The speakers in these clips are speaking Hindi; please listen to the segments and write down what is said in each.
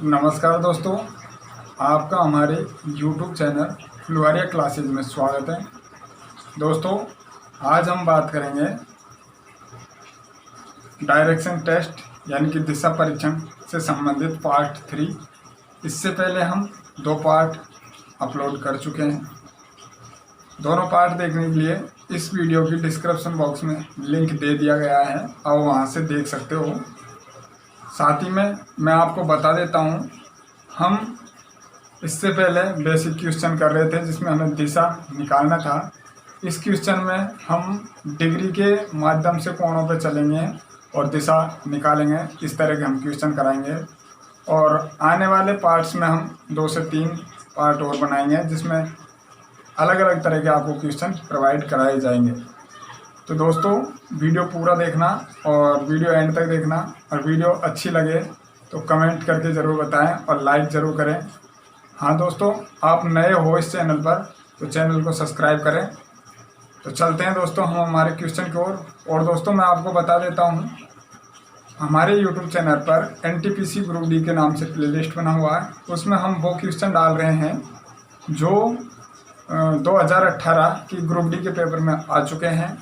नमस्कार दोस्तों, आपका हमारे YouTube चैनल फ्लुआरिया क्लासेज में स्वागत है। दोस्तों, आज हम बात करेंगे डायरेक्शन टेस्ट यानी कि दिशा परीक्षण से संबंधित पार्ट 3। इससे पहले हम 2 पार्ट अपलोड कर चुके हैं। दोनों पार्ट देखने के लिए इस वीडियो की डिस्क्रिप्शन बॉक्स में लिंक दे दिया गया है, आप वहां से देख सकते हो। साथ ही में मैं आपको बता देता हूँ, हम इससे पहले बेसिक क्वेश्चन कर रहे थे जिसमें हमें दिशा निकालना था। इस क्वेश्चन में हम डिग्री के माध्यम से कोणों पर चलेंगे और दिशा निकालेंगे। इस तरह के हम क्वेश्चन कराएंगे और आने वाले पार्ट्स में हम 2 से 3 पार्ट और बनाएंगे जिसमें अलग अलग तरह के आपको क्वेश्चन प्रोवाइड कराए जाएंगे। तो दोस्तों, वीडियो पूरा देखना और वीडियो एंड तक देखना, और वीडियो अच्छी लगे तो कमेंट करके ज़रूर बताएं और लाइक ज़रूर करें। हाँ दोस्तों, आप नए हो इस चैनल पर तो चैनल को सब्सक्राइब करें। तो चलते हैं दोस्तों हम हमारे क्वेश्चन की ओर। और दोस्तों, मैं आपको बता देता हूँ, हमारे यूट्यूब चैनल पर NTPC ग्रुप डी के नाम से प्लेलिस्ट बना हुआ है। उसमें हम वो क्वेश्चन डाल रहे हैं जो 2018 की ग्रुप डी के पेपर में आ चुके हैं।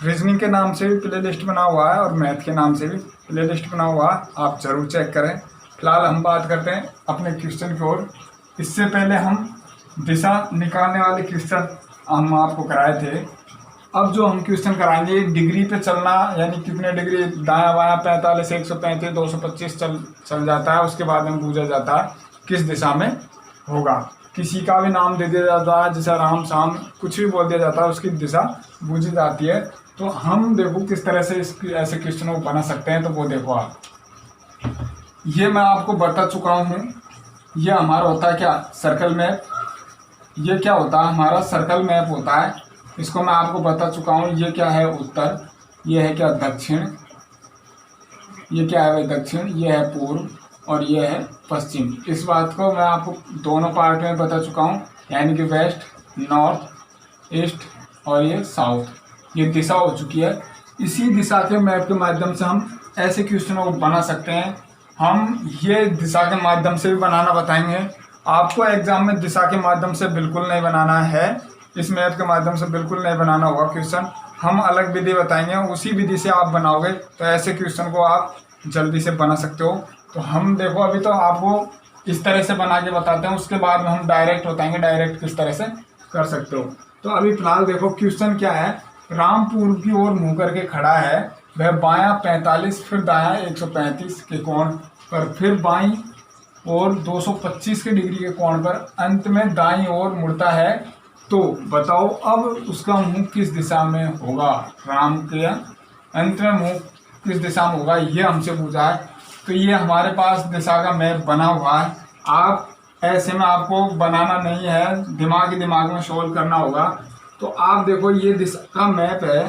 रीजनिंग के नाम से भी प्लेलिस्ट बना हुआ है और मैथ के नाम से भी प्लेलिस्ट बना हुआ है, आप ज़रूर चेक करें। फिलहाल हम बात करते हैं अपने क्वेश्चन की ओर। इससे पहले हम दिशा निकालने वाले क्वेश्चन हम आपको कराए थे। अब जो हम क्वेश्चन कराएंगे, डिग्री पे चलना यानी कितने डिग्री दायां बायां 45, 135, 225 चल जाता है। उसके बाद में पूछा जाता है किस दिशा में होगा। किसी का भी नाम दे दिया जाता है, जैसे राम शाम कुछ भी बोल दिया जाता है, उसकी दिशा बूझी जाती है। तो हम देखो किस तरह से ऐसे क्वेश्चनों को बना सकते हैं। तो वो देखो आप, ये मैं आपको बता चुका हूँ। ये हमारा होता है क्या, सर्कल मैप। ये क्या होता है, हमारा सर्कल मैप होता है। इसको मैं आपको बता चुका हूँ। ये क्या है, उत्तर। ये है क्या, दक्षिण। ये क्या है भाई, दक्षिण। ये है पूर्व और ये है पश्चिम। इस बात को मैं आपको दोनों पार्ट में बता चुका हूँ, यानी कि वेस्ट, नॉर्थ, ईस्ट और ये साउथ। ये दिशा हो चुकी है। इसी दिशा के मैप के माध्यम से हम ऐसे क्वेश्चनों को बना सकते हैं। हम ये दिशा के माध्यम से भी बनाना बताएंगे आपको। एग्जाम में दिशा के माध्यम से बिल्कुल नहीं बनाना है, इस मैप के माध्यम से बिल्कुल नहीं बनाना होगा क्वेश्चन। हम अलग विधि बताएंगे, उसी विधि से आप बनाओगे तो ऐसे क्वेश्चन को आप जल्दी से बना सकते हो। तो हम देखो, अभी तो आपको इस तरह से बना के बताते हैं, उसके बाद में हम डायरेक्ट बताएंगे डायरेक्ट किस तरह से कर सकते हो। तो अभी फिलहाल देखो क्वेश्चन क्या है। राम पूर्व की ओर मुंह करके खड़ा है, वह बायां 45 फिर दायां 135 के कोण पर, फिर बाईं और 225 के डिग्री के कोण पर, अंत में दाईं ओर मुड़ता है। तो बताओ अब उसका मुंह किस दिशा में होगा। राम के अंत में मुंह किस दिशा में होगा, ये हमसे पूछा है। तो ये हमारे पास दिशा का मैप बना हुआ है। आप ऐसे में आपको बनाना नहीं है, दिमाग में सोल्व करना होगा। तो आप देखो, ये दिशा का मैप है।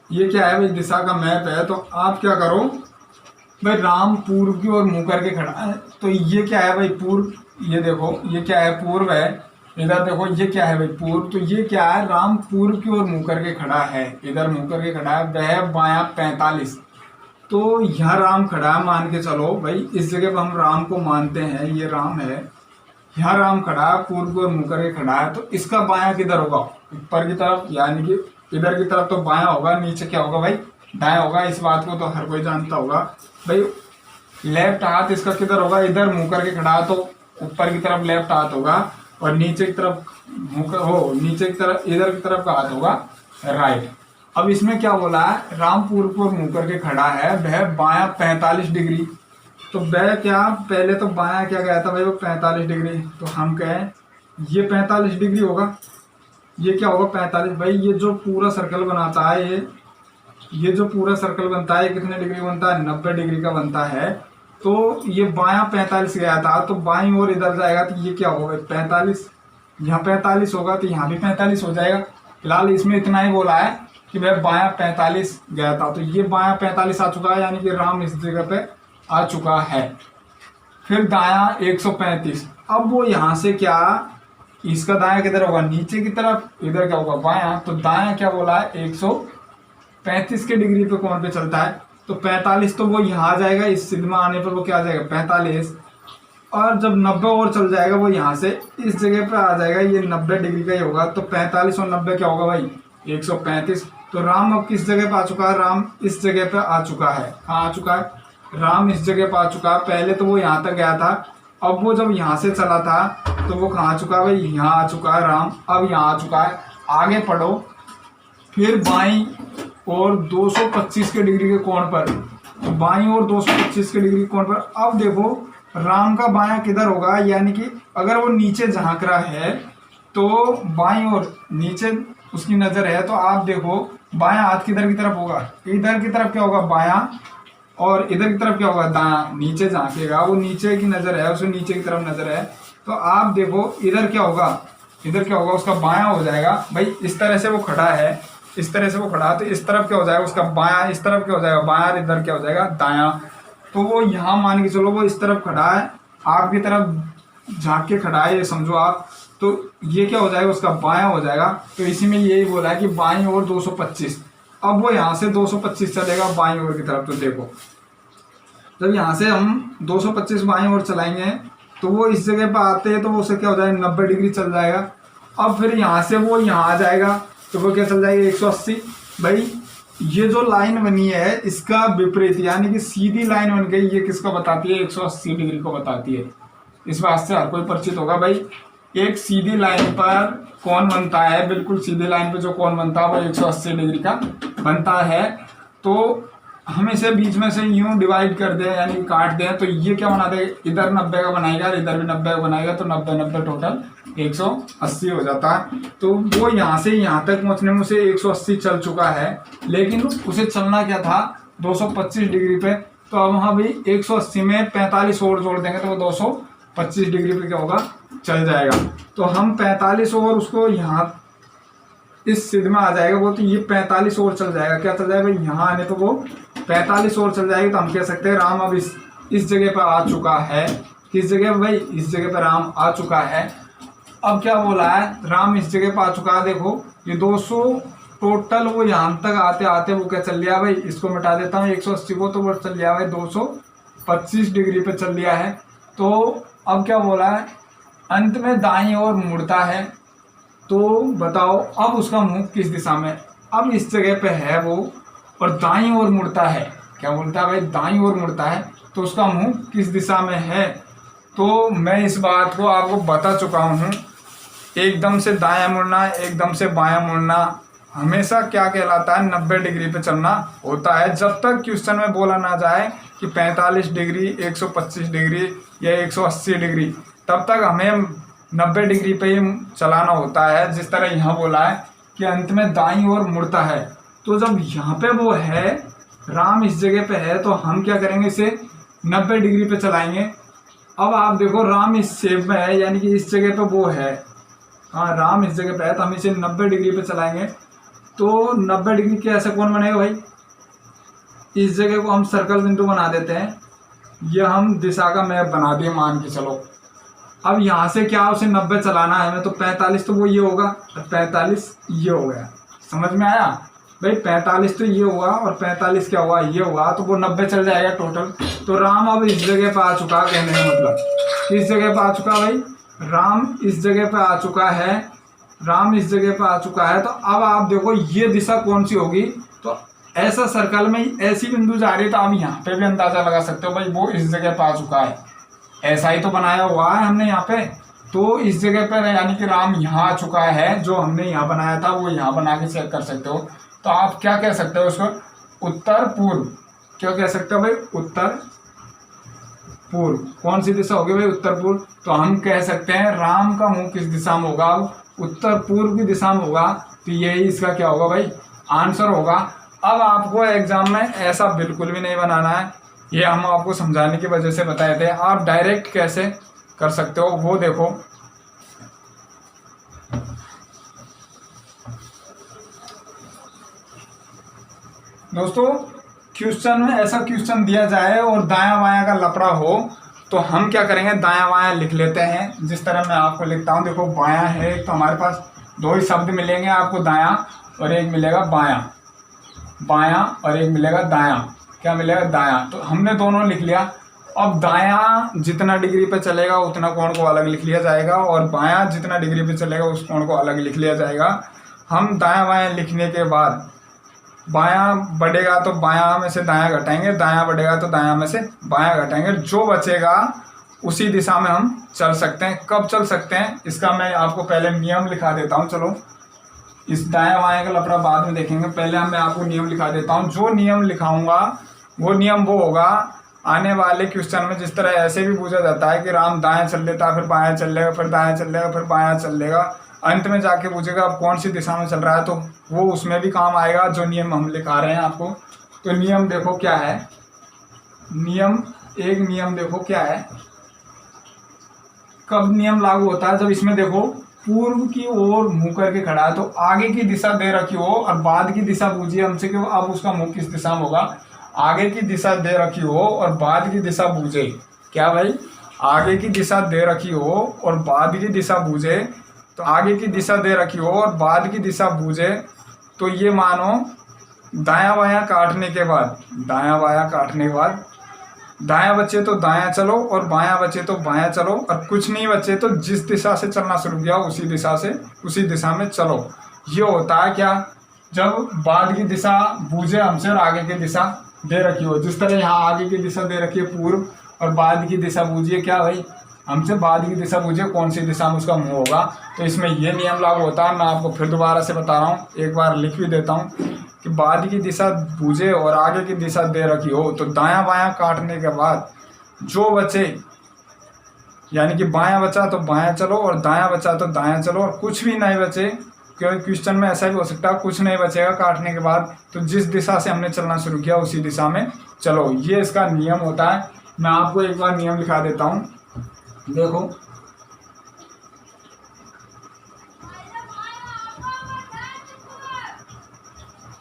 ये क्या है भाई, दिशा का मैप है। तो आप क्या करो भाई, राम पूर्व की ओर मुंह करके खड़ा है। तो ये क्या है भाई, पूर्व। ये देखो, ये क्या है, पूर्व है। इधर देखो, ये क्या है भाई, पूर्व। तो ये क्या है, राम पूर्व की ओर मुंह करके खड़ा है। इधर मुंह करके खड़ा है, वह बायां 45। तो यहाँ राम खड़ा है, मान के चलो भाई, इस जगह पर हम राम को मानते हैं, ये राम है। यहाँ राम खड़ा है, पूर्व को मुंह करके खड़ा है। तो इसका बायां किधर होगा, ऊपर की तरफ, यानी कि इधर की तरफ तो बायां होगा। नीचे क्या होगा भाई, दायां होगा। इस बात को तो हर कोई जानता होगा भाई। लेफ्ट हाथ इसका किधर होगा, इधर मुंह करके खड़ा है, तो ऊपर की तरफ लेफ्ट हाथ होगा। और नीचे की तरफ नीचे की तरफ, इधर की तरफ का हाथ होगा राइट। अब इसमें क्या बोला है, राम पूर्व को मुंह करके खड़ा है, वह बायां 45 डिग्री। तो वह क्या, पहले तो बायां क्या गया था भाई, वो 45 डिग्री। तो हम कहें ये 45 डिग्री होगा। ये क्या होगा 45 भाई। ये जो पूरा सर्कल बनाता है, ये जो पूरा सर्कल बनता है, कितने डिग्री बनता है, 90 डिग्री का बनता है। तो ये बायां 45 गया था, तो बाईं ओर इधर जाएगा। तो ये क्या होगा 45, यहाँ 45 होगा, तो यहाँ भी 45 हो जाएगा। फिलहाल इसमें इतना ही बोला है कि वह बायां 45 गया था। तो ये बायां 45 आ चुका है, यानी कि राम इस जगह पे आ चुका है। फिर दायां 135। अब वो यहाँ से क्या, इसका दायां किधर होगा, नीचे की तरफ। इधर क्या होगा, बायां। तो दायां क्या बोला है, 135 के डिग्री पे कोण पे चलता है। तो 45 तो वो यहाँ आ जाएगा, इस सिग्मा आने पर वो क्या आ जाएगा 45, और जब 90 और चल जाएगा वो यहाँ से इस जगह पे आ जाएगा, ये 90 डिग्री का ही होगा। तो 45 और 90 क्या होगा भाई 135। तो राम अब किस जगह पे आ चुका है, राम इस जगह पे आ चुका है। कहाँ आ चुका है, राम इस जगह पे आ चुका है। पहले तो वो यहाँ तक गया था, अब वो जब यहाँ से चला था तो वो कहाँ आ चुका है भाई, यहाँ आ चुका है राम, अब यहाँ आ चुका है। आगे पढ़ो, फिर बाई और 225 के डिग्री के कोण पर, तो बाई और 225 के डिग्री कोण पर। अब देखो राम का बायां किधर होगा, यानी कि अगर वो नीचे झांक रहा है तो बाई और नीचे उसकी नज़र है, तो आप देखो बायां हाथ किधर की तरफ होगा, इधर की तरफ क्या होगा बायां, और इधर की तरफ क्या होगा दायां। नीचे झांकेगा, वो नीचे की नज़र है, उसे नीचे की तरफ नज़र है, तो आप देखो इधर क्या होगा, इधर क्या होगा उसका बायां हो जाएगा भाई। इस तरह से वो खड़ा है, इस तरह से वो खड़ा, तो इस तरफ क्या हो जाएगा उसका बायां, इस तरफ क्या हो जाएगा बायां, इधर क्या हो जाएगा दायां। तो वो यहाँ मान के चलो वो इस तरफ खड़ा है, आपकी तरफ झांक के खड़ा है, ये समझो आप। तो ये क्या हो जाएगा उसका बायां हो जाएगा। तो इसी में यही बोला है कि बाईं ओर 225। अब वो यहाँ से 225 चलेगा बाईं ओर की तरफ। तो देखो जब यहाँ से हम 225 बाईं ओर चलाएंगे तो वो इस जगह पर आते हैं, तो वो उसे क्या हो जाएगा 90 डिग्री चल जाएगा। अब फिर यहाँ से वो यहाँ आ जाएगा, तो वो क्या चल जाएगा 180। भाई ये जो लाइन बनी है इसका विपरीत, यानी कि सीधी लाइन बन गई, ये किसको बताती है 180 डिग्री को बताती है। इस बात से हर कोई परिचित होगा भाई। एक सीधी लाइन पर कोण बनता है, बिल्कुल सीधी लाइन पे जो कोण बनता है वो 180 डिग्री का बनता है। तो हम इसे बीच में से यूं डिवाइड कर दें, यानी काट दें, तो ये क्या बना देगा, इधर 90 का बनाएगा और इधर भी 90 का बनाएगा, तो 90 टोटल 180 हो जाता है। तो वो यहाँ से यहाँ तक पहुँचने में उसे 180 चल चुका है, लेकिन उसे चलना क्या था 225 डिग्री पे। तो अब वहाँ भी 180 में 45 और जोड़ देंगे तो वो 225 डिग्री पे क्या होगा चल जाएगा। तो हम 45 और उसको यहाँ इस सिद्ध में आ जाएगा वो, तो ये 45 और चल जाएगा। क्या चल जाएगा भाई यहाँ आने तो वो 45 और चल जाएगी। तो हम कह सकते हैं राम अब इस जगह पर आ चुका है। किस जगह भाई, इस जगह पर राम आ चुका है। अब क्या बोला है, राम इस जगह पर आ चुका है। देखो ये 200 टोटल वो यहाँ तक आते आते वो क्या चल लिया भाई, इसको मिटा देता हूँ 180 को, तो वो चल लिया भाई 225 डिग्री पे चल लिया है। तो अब क्या बोला है, अंत में दाईं ओर मुड़ता है। तो बताओ अब उसका मुंह किस दिशा में, अब इस जगह पे है वो और दाईं ओर मुड़ता है। क्या बोलता है भाई, दाईं ओर मुड़ता है, तो उसका मुंह किस दिशा में है। तो मैं इस बात को आपको बता चुका हूँ, एकदम से दायां मुड़ना, एकदम से बायां मुड़ना हमेशा क्या कहलाता है 90 डिग्री पे चलना होता है। जब तक क्वेश्चन में बोला ना जाए कि 45 डिग्री 125 डिग्री या 180 डिग्री, तब तक हमें 90 डिग्री पे ही चलाना होता है। जिस तरह यहाँ बोला है कि अंत में दाईं ओर मुड़ता है, तो जब यहाँ पे वो है, राम इस जगह पे है, तो हम क्या करेंगे इसे 90 डिग्री पे चलाएंगे। अब आप देखो राम इस शेप में है, यानी कि इस जगह पे वो है, हाँ राम इस जगह पे है, तो हम इसे 90 डिग्री पे चलाएंगे। तो 90 डिग्री के ऐसे कौन बनेगा भाई, इस जगह को हम सर्कल बिंदु बना देते हैं। यह हम दिशा का मैप बना दिए मान के चलो। अब यहाँ से क्या उसे 90 चलाना है हमें, तो 45 तो वो ये होगा और 45 ये हो गया। समझ में आया भाई, 45 तो ये हुआ और 45 क्या हुआ ये हुआ, तो वो 90 चल जाएगा टोटल। तो राम अब इस जगह पर आ चुका, कहने का मतलब किस जगह पर आ चुका भाई, राम इस जगह पर आ चुका है, राम इस जगह पर आ चुका है। तो अब आप देखो ये दिशा कौन सी होगी, तो ऐसा सर्कल में ऐसी बिंदु जा रही है, तो आप यहाँ पे भी अंदाजा लगा सकते हो भाई वो इस जगह पर आ चुका है। ऐसा ही तो बनाया हुआ है हमने यहाँ पे, तो इस जगह पर यानी कि राम यहाँ आ चुका है। जो हमने यहाँ बनाया था वो यहाँ बना के चेक कर सकते हो। तो आप क्या कह सकते हो उसको, उत्तर पूर्व। क्या कह सकते हो भाई, उत्तर पूर्व। कौन सी दिशा होगी भाई, उत्तर पूर्व। तो हम कह सकते हैं राम का मुंह किस दिशा में होगा, उत्तर पूर्व की दिशा में होगा। तो यही इसका क्या होगा भाई, आंसर होगा। अब आपको एग्जाम में ऐसा बिल्कुल भी नहीं बनाना है, ये हम आपको समझाने की वजह से बताए थे। आप डायरेक्ट कैसे कर सकते हो वो देखो। दोस्तों क्वेश्चन में ऐसा क्वेश्चन दिया जाए और दायां बायां का लफड़ा हो, तो हम क्या करेंगे दायां बायां लिख लेते हैं। जिस तरह मैं आपको लिखता हूं, देखो बायां है तो हमारे पास दो ही शब्द मिलेंगे आपको, दायां और एक मिलेगा बायां, बायां और एक मिलेगा दायां। क्या मिलेगा, दायां। तो हमने दोनों लिख लिया। अब दायां जितना डिग्री पे चलेगा उतना कोण को अलग लिख लिया जाएगा, और बायां जितना डिग्री पे चलेगा उस कोण को अलग लिख लिया जाएगा। हम दायां बायां लिखने के बाद बायां बढ़ेगा तो बायां में से दायां घटाएंगे, दायां बढ़ेगा तो दायां में से बायां घटाएंगे, जो बचेगा उसी दिशा में हम चल सकते हैं। कब चल सकते हैं इसका मैं आपको पहले नियम लिखा देता हूं। चलो, इस दायां बायां का लफड़ा बाद में देखेंगे, पहले मैं आपको नियम लिखा देता हूं। जो नियम लिखाऊंगा वो नियम वो होगा आने वाले क्वेश्चन में। जिस तरह ऐसे भी पूछा जाता है कि राम दाएं चल लेता है, फिर बायां चल लेगा, फिर दाएं चल लेगा, फिर बायां चल लेगा, अंत में जाके पूछेगा अब कौन सी दिशा में चल रहा है, तो वो उसमें भी काम आएगा जो नियम हम लिखा रहे हैं आपको। तो नियम देखो क्या है, एक नियम देखो क्या है। कब नियम लागू होता है, जब इसमें देखो पूर्व की ओर मुंह करके खड़ा है, तो आगे की दिशा दे रखी हो और बाद की दिशा पूछिए हमसे कि अब उसका मुंह किस दिशा में होगा। आगे की दिशा दे रखी हो और बाद की दिशा बूझे, क्या भाई, आगे की दिशा दे रखी हो और बाद की दिशा बूझे, तो आगे की दिशा दे रखी हो और बाद की दिशा बूझे, तो ये मानो दायां बायां काटने के बाद, दायां बचे तो दायां चलो और बायां बचे तो बायां चलो, और कुछ नहीं बचे तो जिस दिशा से चलना शुरू किया उसी दिशा में चलो। ये होता है क्या, जब बाद की दिशा बूझे हमसे और आगे की दिशा दे रखी हो। जिस तरह यहाँ आगे की दिशा दे रखी है पूर्व, और बाद की दिशा बूझिए क्या भाई, हमसे बाद की दिशा बूझिए कौन सी दिशा में उसका मुंह होगा। तो इसमें ये नियम लागू होता है। मैं आपको फिर दोबारा से बता रहा हूँ, एक बार लिख भी देता हूँ कि बाद की दिशा बूझे और आगे की दिशा दे रखी हो, तो दायां बायां काटने के बाद जो बचे, यानी कि बायां बचा तो बायां चलो और दायां बचा तो दायां चलो, और कुछ भी नहीं बचे, क्योंकि क्वेश्चन में ऐसा भी हो सकता है कुछ नहीं बचेगा काटने के बाद, तो जिस दिशा से हमने चलना शुरू किया उसी दिशा में चलो। ये इसका नियम होता है। मैं आपको एक बार नियम लिखा देता हूँ, देखो।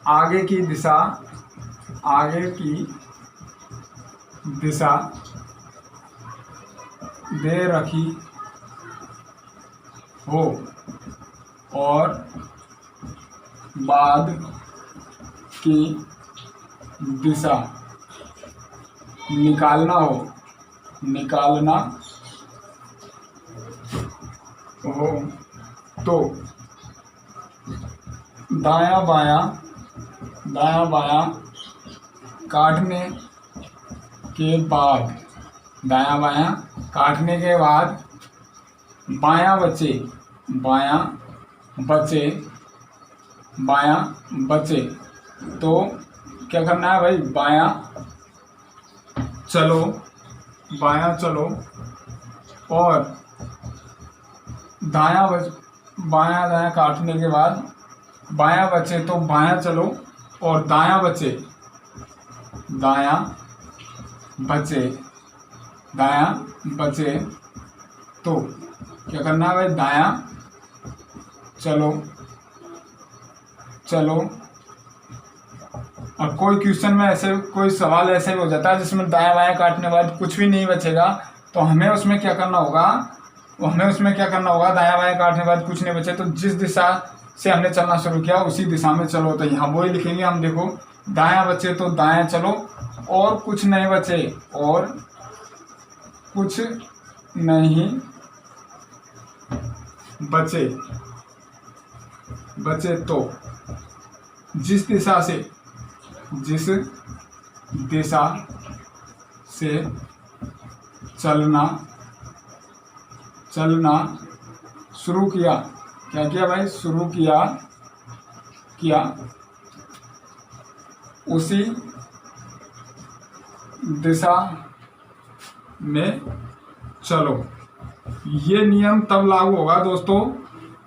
आगे की दिशा दे रखी हो और बाद की दिशा निकालना हो तो दायां बायां काटने के बाद, बायां बचे तो क्या करना है भाई, बायां चलो और दायां काटने के बाद बायां बचे तो बायां चलो, और दायां बचे तो क्या करना है भाई, दायां चलो। और कोई क्वेश्चन में ऐसे, कोई सवाल ऐसे भी हो जाता है जिसमें दायां बायां काटने के बाद कुछ भी नहीं बचेगा, तो हमें उसमें क्या करना होगा, दायां बायां काटने के बाद कुछ नहीं बचे तो जिस दिशा से हमने चलना शुरू किया उसी दिशा में चलो। तो यहाँ वही लिखेंगे हम, देखो, दायां बचे तो दायां चलो और कुछ नहीं बचे तो जिस दिशा से चलना शुरू किया, क्या किया भाई, शुरू किया उसी दिशा में चलो। ये नियम तब लागू होगा दोस्तों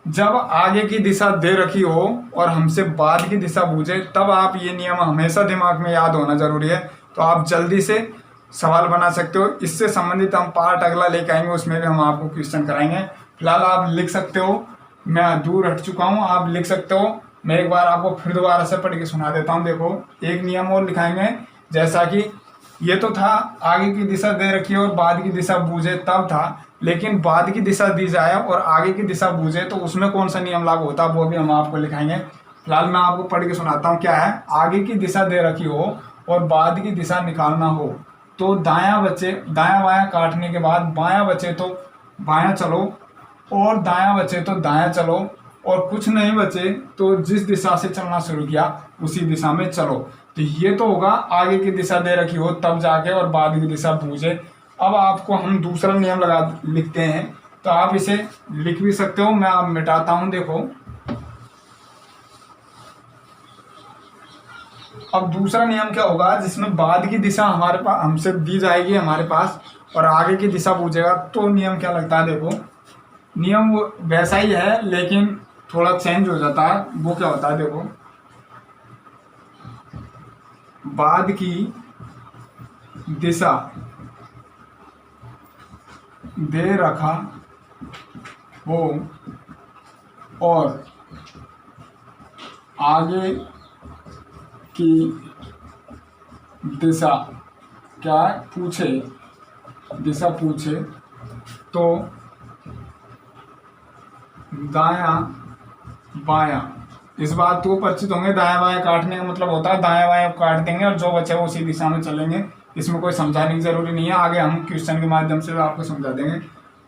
जब आगे की दिशा दे रखी हो और हमसे बाद की दिशा पूछे, तब आप ये नियम हमेशा दिमाग में याद होना जरूरी है। तो आप जल्दी से सवाल बना सकते हो। इससे संबंधित हम पार्ट अगला लेके आएंगे, उसमें भी हम आपको क्वेश्चन कराएंगे। फिलहाल आप लिख सकते हो, मैं दूर हट चुका हूँ, आप लिख सकते हो। मैं एक बार आपको फिर दोबारा से पढ़ के सुना देता हूँ। देखो, एक नियम और लिखाएंगे, जैसा कि ये तो था आगे की दिशा दे रखी है और बाद की दिशा बूझे, तब था, लेकिन बाद की दिशा दी जाए और आगे की दिशा बूझे तो उसमें कौन सा नियम लागू होता है वो भी हम आपको लिखाएंगे। फिलहाल मैं आपको पढ़ के सुनाता हूँ क्या है। आगे की दिशा दे रखी हो और बाद की दिशा निकालना हो तो दायां बायां काटने के बाद बायां बचे तो बायां चलो, और दायां बचे तो दायां चलो, और कुछ नहीं बचे तो जिस दिशा से चलना शुरू किया उसी दिशा में चलो। तो ये तो होगा आगे की दिशा दे रखी हो तब जाके और बाद की दिशा पूछे। अब आपको हम दूसरा नियम लिखते हैं, तो आप इसे लिख भी सकते हो, मैं आप मिटाता हूं। देखो अब दूसरा नियम क्या होगा, जिसमें बाद की दिशा हमारे पास हमसे दी जाएगी हमारे पास और आगे की दिशा पूछेगा, तो नियम क्या लगता है। देखो नियम वो वैसा ही है लेकिन थोड़ा चेंज हो जाता है। वो क्या होता है, देखो बाद की दिशा दे रखा हो और आगे की दिशा क्या पूछे, दिशा पूछे तो दायां बायां। इस बात को परिचित होंगे, दायां बायां काटने का मतलब होता है दायां बायां काट देंगे और जो बचे वो उसी दिशा में चलेंगे। इसमें कोई समझाने की जरूरी नहीं है, आगे हम क्वेश्चन के माध्यम से आपको समझा देंगे।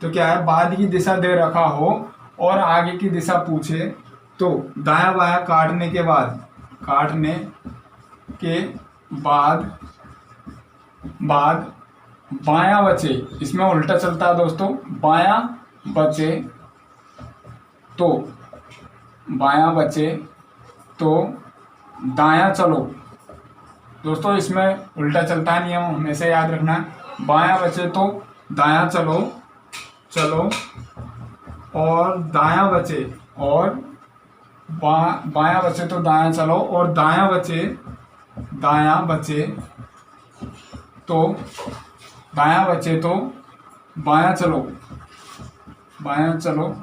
तो क्या है, बाद की दिशा दे रखा हो और आगे की दिशा पूछे तो दायां बायां काटने के बाद बायां बचे, इसमें उल्टा चलता है दोस्तों, बायां बचे तो दायां चलो। दोस्तों इसमें उल्टा चलता है, नियम हमेशा याद रखना है। बायां बचे तो दायां चलो और दायां बचे बायां बचे तो दायां चलो, और दायां बचे तो बायां चलो,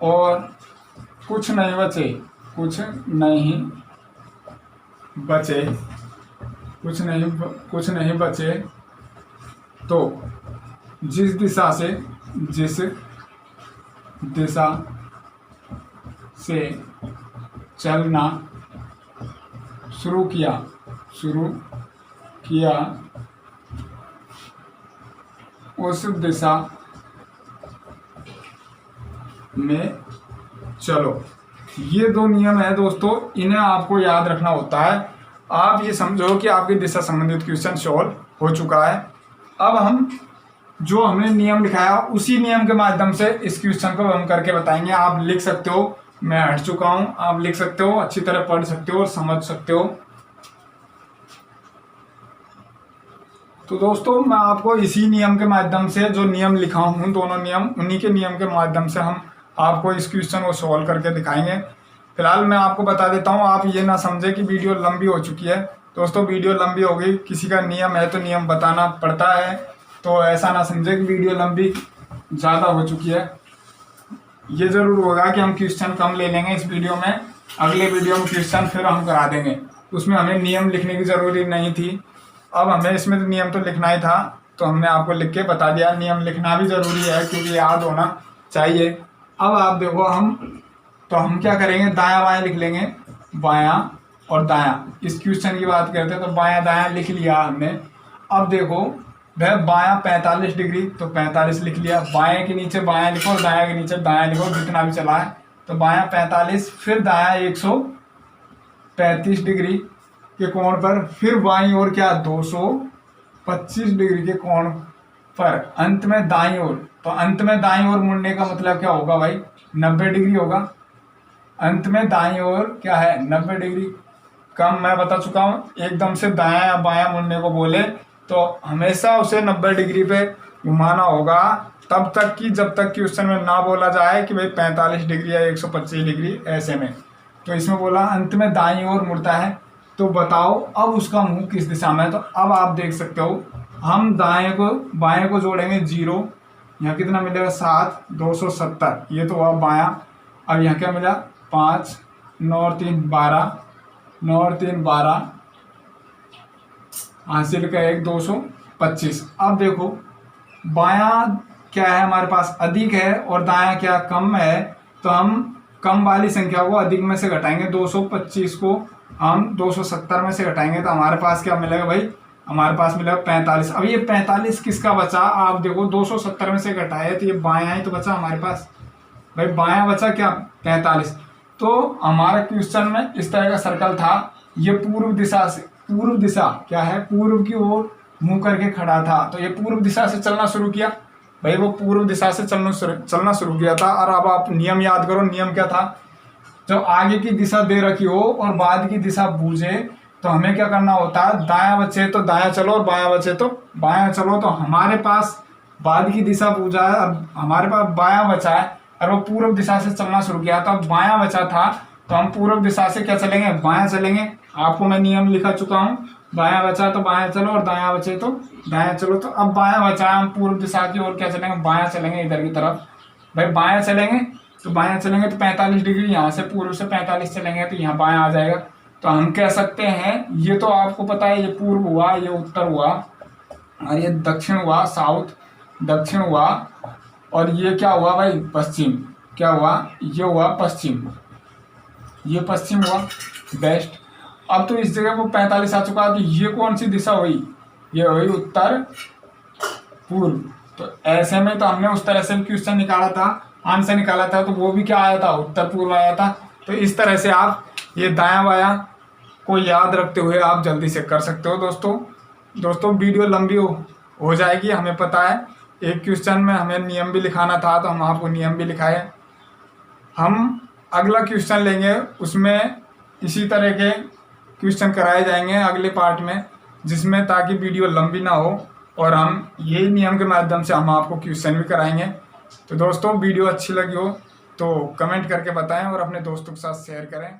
और कुछ नहीं बचे तो जिस दिशा से चलना शुरू किया उस दिशा में चलो। ये दो नियम है दोस्तों, इन्हें आपको याद रखना होता है। आप ये समझो कि आपकी दिशा संबंधित क्वेश्चन सॉल्व हो चुका है। अब हम जो हमने नियम लिखाया उसी नियम के माध्यम से इस क्वेश्चन को हम करके बताएंगे। आप लिख सकते हो, मैं हट चुका हूं, आप लिख सकते हो, अच्छी तरह पढ़ सकते हो और समझ सकते हो। तो दोस्तों मैं आपको इसी नियम के माध्यम से जो नियम लिखा हूं, दोनों नियम, उन्हीं के नियम के माध्यम से हम आपको इस क्वेश्चन को सॉल्व करके दिखाएंगे। फिलहाल मैं आपको बता देता हूं, आप ये ना समझे कि वीडियो लंबी हो चुकी है। दोस्तों वीडियो लंबी हो गई, किसी का नियम है तो नियम बताना पड़ता है, तो ऐसा ना समझे कि वीडियो लंबी ज़्यादा हो चुकी है। ये जरूर होगा कि हम क्वेश्चन कम ले लेंगे इस वीडियो में, अगले वीडियो में क्वेश्चन फिर हम करा देंगे। उसमें हमें नियम लिखने की ज़रूरी नहीं थी, अब हमें इसमें नियम तो लिखना ही था, तो हमने आपको लिख के बता दिया। नियम लिखना भी ज़रूरी है क्योंकि याद होना चाहिए। अब आप देखो हम क्या करेंगे, दायां बायां लिख लेंगे, बायां और दायां। इस क्वेश्चन की बात करते हैं तो बायां दायां लिख लिया हमने। अब देखो वह बायां 45 डिग्री, तो 45 लिख लिया। बाएं के नीचे बायां लिखो, दायां के नीचे दायां लिखो, जितना भी चला है। तो बायां 45, फिर दायां 135 डिग्री के कोण पर, फिर बाईं ओर क्या 225 डिग्री के कोण पर, अंत में दाईं ओर। तो अंत में दाईं ओर मुड़ने का मतलब क्या होगा भाई, 90 डिग्री होगा। अंत में दाईं ओर क्या है, 90 डिग्री। कम मैं बता चुका हूँ, एकदम से दायां या बायां मुड़ने को बोले तो हमेशा उसे 90 डिग्री पे घुमाना होगा, तब तक कि जब तक क्वेश्चन में ना बोला जाए कि भाई 45 डिग्री या 125 डिग्री ऐसे में। तो इसमें बोला अंत में दाईं ओर मुड़ता है, तो बताओ अब उसका मुंह किस दिशा में है। तो अब आप देख सकते हो, हम बाएं को जोड़ेंगे 0, यहाँ कितना मिलेगा 7, 270, ये तो हुआ बायां। अब यहाँ क्या मिला 5, 9 और 3 12, 9 और 3 12, हासिल का 1 225। अब देखो बायां क्या है हमारे पास, अधिक है और दायां क्या कम है, तो हम कम वाली संख्या को अधिक में से घटाएंगे। 225 को हम 270 में से घटाएंगे तो हमारे पास क्या मिलेगा भाई, हमारे पास मिलेगा 45। अब ये 45 किसका बचा, आप देखो 270 में से घटाए तो ये बायां ही तो बचा हमारे पास भाई, बायां बचा क्या 45। तो हमारा क्वेश्चन में इस तरह का सर्कल था, ये पूर्व दिशा से, पूर्व दिशा क्या है, पूर्व की ओर मुंह करके खड़ा था, तो ये पूर्व दिशा से चलना शुरू किया भाई, वो पूर्व दिशा से चलना शुरू किया था। और अब आप नियम याद करो, नियम क्या था, जब आगे की दिशा दे रखी हो और बाद की दिशा बूझे तो हमें क्या करना होता है, दायां बचे तो दायां चलो और बायां बचे तो बायां चलो। तो हमारे पास बाद की दिशा बूझा है, अब हमारे पास बायां बचा है और वो पूर्व दिशा से चलना शुरू किया, तो अब बायां बचा था तो हम पूर्व दिशा से क्या चलेंगे, बायां चलेंगे। आपको मैं नियम लिखा चुका हूँ, बायां बचा तो बायां चलो और दायां बचे तो दायां चलो। तो अब बायां बचा है, हम पूर्व दिशा की ओर क्या चलेंगे, बायां चलेंगे इधर की तरफ भाई, बायां चलेंगे तो बायां चलेंगे तो 45 डिग्री, यहाँ से पूर्व से 45 चलेंगे तो यहाँ बायां आ जाएगा। तो हम कह सकते हैं, ये तो आपको पता है, ये पूर्व हुआ, ये उत्तर हुआ और ये दक्षिण हुआ, साउथ दक्षिण हुआ, और ये क्या हुआ भाई, पश्चिम। क्या हुआ, ये हुआ पश्चिम, ये पश्चिम हुआ, वेस्ट। अब तो इस जगह को 45 आ चुका है, तो ये कौन सी दिशा हुई, ये हुई उत्तर पूर्व। तो ऐसे में तो हमने उस तरह से क्वेश्चन निकाला था, आंसर निकाला था, तो वो भी क्या आया था, उत्तर पूर्व आया था। तो इस तरह से आप ये दायां बायां को याद रखते हुए आप जल्दी से कर सकते हो। दोस्तों वीडियो लंबी हो जाएगी, हमें पता है। एक क्वेश्चन में हमें नियम भी लिखाना था तो हम आपको नियम भी लिखाए। हम अगला क्वेश्चन लेंगे, उसमें इसी तरह के क्वेश्चन कराए जाएंगे अगले पार्ट में, जिसमें ताकि वीडियो लंबी ना हो और हम यही नियम के माध्यम से हम आपको क्वेश्चन भी कराएंगे। तो दोस्तों वीडियो अच्छी लगी हो तो कमेंट करके बताएं और अपने दोस्तों के साथ शेयर करें।